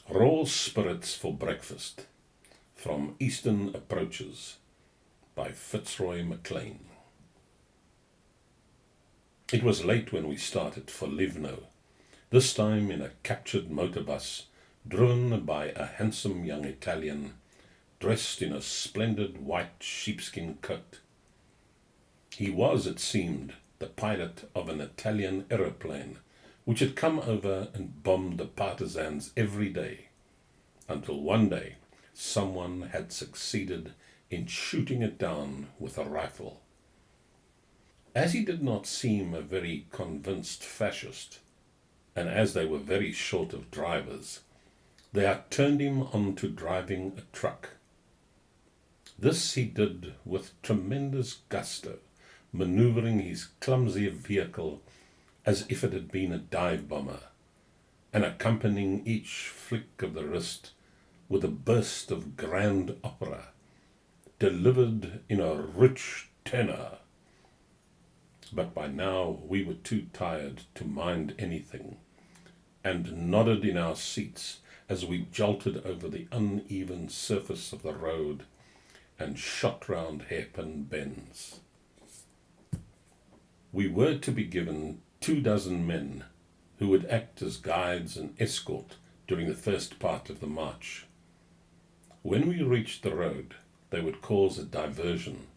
Raw Spirits for Breakfast from Eastern Approaches by Fitzroy Maclean. It was late when we started for Livno, this time in a captured motorbus driven by a handsome young Italian dressed in a splendid white sheepskin coat. He was, it seemed, the pilot of an Italian aeroplane which had come over and bombed the partisans every day, until one day someone had succeeded in shooting it down with a rifle. As he did not seem a very convinced fascist, and as they were very short of drivers, they had turned him on to driving a truck. This he did with tremendous gusto, manoeuvring his clumsy vehicle as if it had been a dive bomber, and accompanying each flick of the wrist with a burst of grand opera, delivered in a rich tenor. But by now we were too tired to mind anything, and nodded in our seats as we jolted over the uneven surface of the road and shot round hairpin bends. We were to be given 24 men who would act as guides and escort during the first part of the march. When we reached the road, they would cause a diversion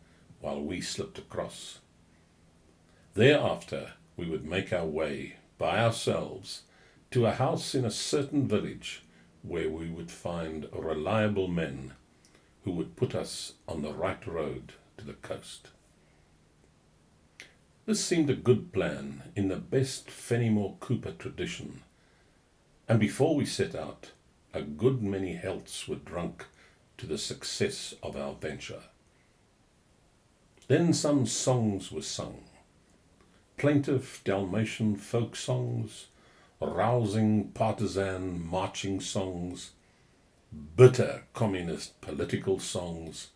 while we slipped across. Thereafter, we would make our way by ourselves to a house in a certain village where we would find reliable men who would put us on the right road to the coast. This seemed a good plan in the best Fenimore Cooper tradition, and before we set out, a good many healths were drunk to the success of our venture. Then some songs were sung, plaintive Dalmatian folk songs, rousing partisan marching songs, bitter communist political songs,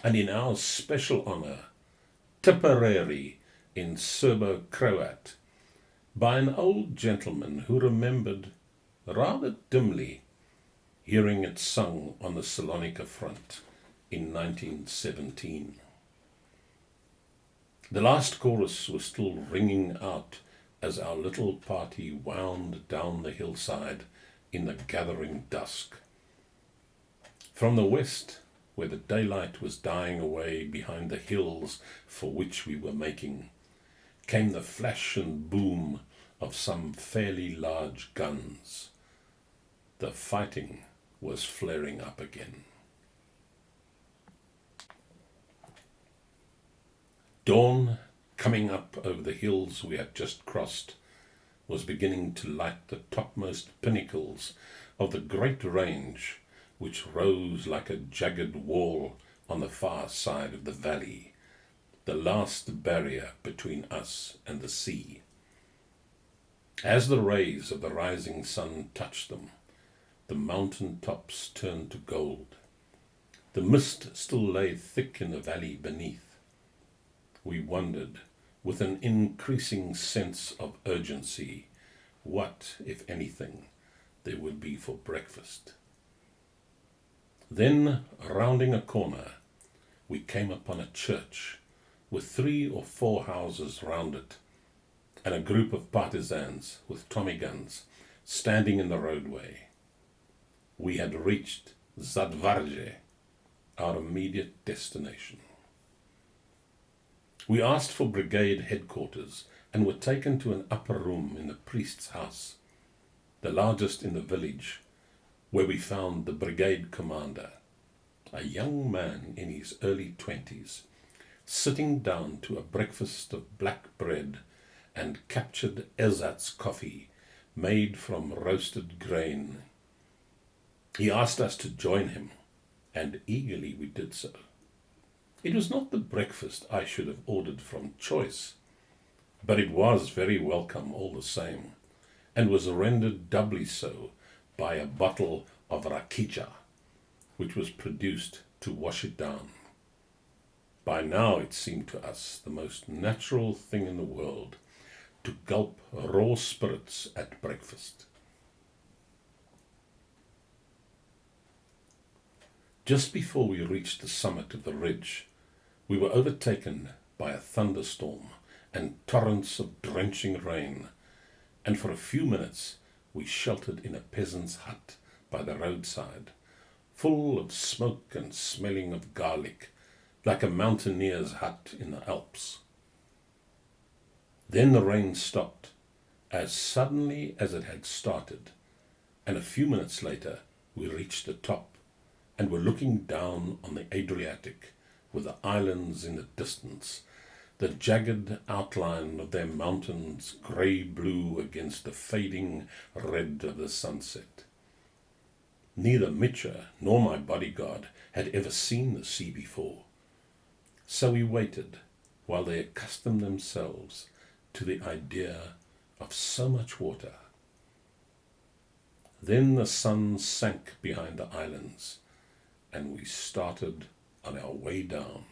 and in our special honor, Tipperary in Serbo-Croat, by an old gentleman who remembered, rather dimly, hearing it sung on the Salonika front in 1917. The last chorus was still ringing out as our little party wound down the hillside in the gathering dusk. From the west, where the daylight was dying away behind the hills for which we were making, came the flash and boom of some fairly large guns. The fighting was flaring up again. Dawn, coming up over the hills we had just crossed, was beginning to light the topmost pinnacles of the great range which rose like a jagged wall on the far side of the valley, the last barrier between us and the sea. As the rays of the rising sun touched them, the mountain tops turned to gold. The mist still lay thick in the valley beneath. We wondered, with an increasing sense of urgency, what, if anything, there would be for breakfast. Then, rounding a corner, we came upon a church with 3 or 4 houses round it, and a group of partisans with Tommy guns standing in the roadway. We had reached Zadvarje, our immediate destination. We asked for brigade headquarters and were taken to an upper room in the priest's house, the largest in the village, where we found the brigade commander, a young man in his early 20s, sitting down to a breakfast of black bread and captured ersatz coffee made from roasted grain. He asked us to join him, and eagerly we did so. It was not the breakfast I should have ordered from choice, but it was very welcome all the same, and was rendered doubly so by a bottle of rakicha, which was produced to wash it down. By now it seemed to us the most natural thing in the world to gulp raw spirits at breakfast. Just before we reached the summit of the ridge, we were overtaken by a thunderstorm and torrents of drenching rain, and for a few minutes we sheltered in a peasant's hut by the roadside, full of smoke and smelling of garlic, like a mountaineer's hut in the Alps. Then the rain stopped, as suddenly as it had started, and a few minutes later we reached the top and were looking down on the Adriatic with the islands in the distance, the jagged outline of their mountains grey-blue against the fading red of the sunset. Neither Mitcher nor my bodyguard had ever seen the sea before, so we waited while they accustomed themselves to the idea of so much water. Then the sun sank behind the islands, and we started on our way down.